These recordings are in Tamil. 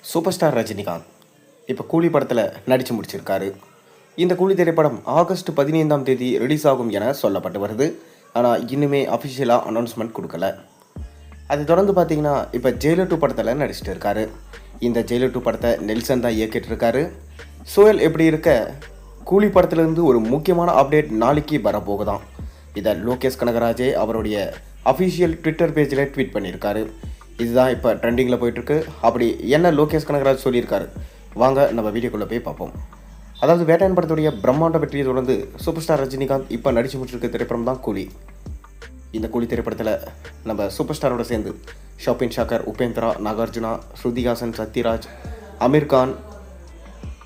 சூப்பர் ஸ்டார் ரஜினிகாந்த் இப்போ கூலி படத்தில் நடித்து முடிச்சிருக்காரு. இந்த கூலி திரைப்படம் ஆகஸ்ட் 15ஆம் தேதி ரிலீஸ் ஆகும் என சொல்லப்பட்டு வருது. ஆனால் இன்னுமே அஃபிஷியலாக அனௌன்ஸ்மெண்ட் கொடுக்கல. அது தொடர்ந்து பார்த்தீங்கன்னா இப்போ ஜெயிலர் 2 படத்தில் நடிச்சிட்டு இருக்காரு. இந்த ஜெயிலர் 2 படத்தை நெல்சன் தான் இயக்கிட்டு இருக்காரு. சூழல் எப்படி இருக்க, கூலி படத்துலேருந்து ஒரு முக்கியமான அப்டேட் நாளைக்கு வரப்போகுதான். இதை லோகேஷ் கனகராஜே அவருடைய அஃபிஷியல் ட்விட்டர் பேஜில் ட்வீட் பண்ணியிருக்காரு. இதுதான் இப்போ ட்ரெண்டிங்கில் போயிட்டுருக்கு. அப்படி என்ன லோகேஷ் கனகராஜ் சொல்லியிருக்காரு, வாங்க நம்ம வீடியோக்குள்ளே போய் பார்ப்போம். அதாவது வேட்டையன் படத்துடைய பிரம்மாண்ட வெற்றியை தொடர்ந்து சூப்பர் ஸ்டார் ரஜினிகாந்த் இப்போ நடிச்சு முடிச்சிருக்க திரைப்படம் தான் கூலி. இந்த கூலி திரைப்படத்தில் நம்ம சூப்பர் ஸ்டாரோட சேர்ந்து ஷாப்பின் ஷாக்கர், உபேந்திரா, நாகார்ஜுனா, ஸ்ருதிஹாசன், சத்யராஜ், அமீர் கான்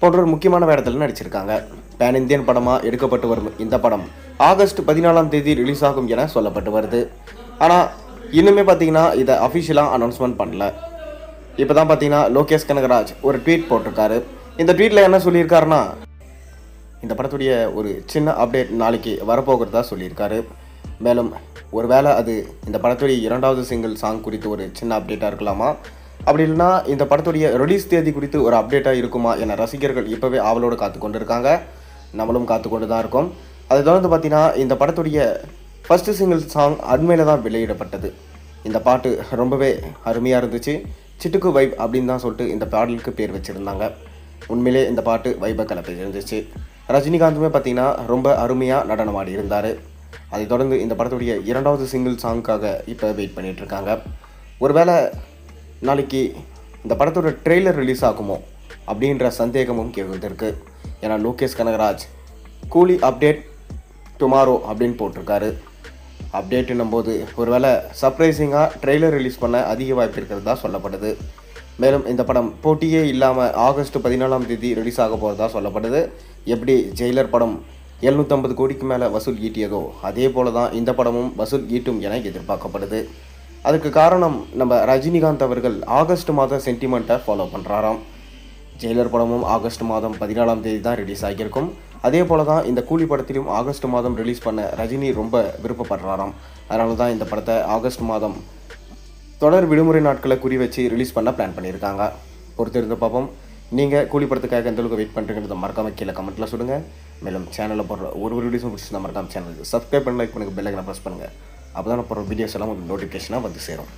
போன்ற ஒரு முக்கியமான வேடத்தில் நடிச்சிருக்காங்க. பேன் இந்தியன் படமாக எடுக்கப்பட்டு வரும் இந்த படம் ஆகஸ்ட் 14ஆம் தேதி ரிலீஸ் ஆகும் என சொல்லப்பட்டு வருது. ஆனால் இன்னுமே பார்த்தீங்கன்னா இதை அஃபிஷியலாக அனௌன்ஸ்மெண்ட் பண்ணல. இப்போ தான் பார்த்தீங்கன்னா லோகேஷ் கனகராஜ் ஒரு ட்வீட் போட்டிருக்காரு. இந்த ட்வீட்டில் என்ன சொல்லியிருக்காருன்னா, இந்த படத்துடைய ஒரு சின்ன அப்டேட் நாளைக்கு வரப்போகிறதா சொல்லியிருக்காரு. மேலும் ஒருவேளை அது இந்த படத்துடைய 2வது சிங்கிள் சாங் குறித்து ஒரு சின்ன அப்டேட்டாக இருக்கலாமா, அப்படி இல்லைன்னா இந்த படத்துடைய ரிலீஸ் தேதி குறித்து ஒரு அப்டேட்டாக இருக்குமா என ரசிகர்கள் இப்போவே ஆவலோடு காத்து கொண்டு இருக்காங்க. நம்மளும் காத்து கொண்டு தான் இருக்கோம். அதை தொடர்ந்து பார்த்தீங்கன்னா இந்த படத்துடைய ஃபஸ்ட்டு சிங்கிள் சாங் அண்மையில் தான் வெளியிடப்பட்டது. இந்த பாட்டு ரொம்பவே அருமையாக இருந்துச்சு. சிட்டுக்கு வைப் அப்படின்னு தான் சொல்லிட்டு இந்த பாடலுக்கு பேர் வச்சுருந்தாங்க. உண்மையிலே இந்த பாட்டு வைபை கலப்பை இருந்துச்சு. ரஜினிகாந்துமே பார்த்திங்கன்னா ரொம்ப அருமையாக நடனமாடி இருந்தார். அதை தொடர்ந்து இந்த படத்துடைய 2வது சிங்கிள் சாங்க்காக இப்போ வெயிட் பண்ணிகிட்ருக்காங்க. ஒருவேளை நாளைக்கு இந்த படத்தோட ட்ரெய்லர் ரிலீஸ் ஆகுமோ அப்படின்ற சந்தேகமும் கேள்விருக்கு. ஏன்னா லோகேஷ் கனகராஜ் கூலி அப்டேட் டுமாரோ அப்படின்னு போட்டிருக்காரு. அப்டேட்டுன்னும் போது ஒருவேளை சர்ப்ரைசிங்காக ட்ரெய்லர் ரிலீஸ் பண்ண அதிக வாய்ப்பு இருக்கிறதா சொல்லப்படுது. மேலும் இந்த படம் போட்டியே இல்லாமல் ஆகஸ்ட் 14ஆம் தேதி ரிலீஸ் ஆக போகிறதா சொல்லப்படுது. எப்படி ஜெயிலர் படம் 750 கோடிக்கு மேலே வசூல் ஈட்டியதோ அதே போல தான் இந்த படமும் வசூல் ஈட்டும் என எதிர்பார்க்கப்படுது. அதுக்கு காரணம் நம்ம ரஜினிகாந்த் அவர்கள் ஆகஸ்ட் மாத சென்டிமெண்ட்டை ஃபாலோ பண்ணுறாராம். ஜெயிலர் படமும் ஆகஸ்ட் மாதம் 14ஆம் தேதி தான் ரிலீஸ் ஆகியிருக்கும். அதே போல தான் இந்த கூலி படத்திலும் ஆகஸ்ட் மாதம் ரிலீஸ் பண்ண ரஜினி ரொம்ப விருப்பப்படுறாராம். அதனால தான் இந்த படத்தை ஆகஸ்ட் மாதம் தொடர் விடுமுறை நாட்களை குறி வச்சு ரிலீஸ் பண்ண பிளான் பண்ணியிருக்காங்க. பொறுத்திருந்து பார்ப்போம். நீங்கள் கூலி படத்துக்காக எந்த அளவுக்கு வெயிட் பண்ணுறீங்கிறத மறக்காமல் கீழே கமெண்ட்டில் சொல்லுங்கள். மேலும் சேனலில் போடுற ஒரு வீடியோஸும் பிடிச்சிருந்தா மறக்காமல் சேனலுக்கு சப்ஸ்கிரைப் பண்ணி லைக் பண்ணுங்கள், பெல் ஐக்கனை ப்ரெஸ் பண்ணுங்கள். அப்போ தான் போடுற வீடியோஸ் எல்லாம் உங்களுக்கு நோட்டிஃபிகேஷனாக வந்து சேரும்.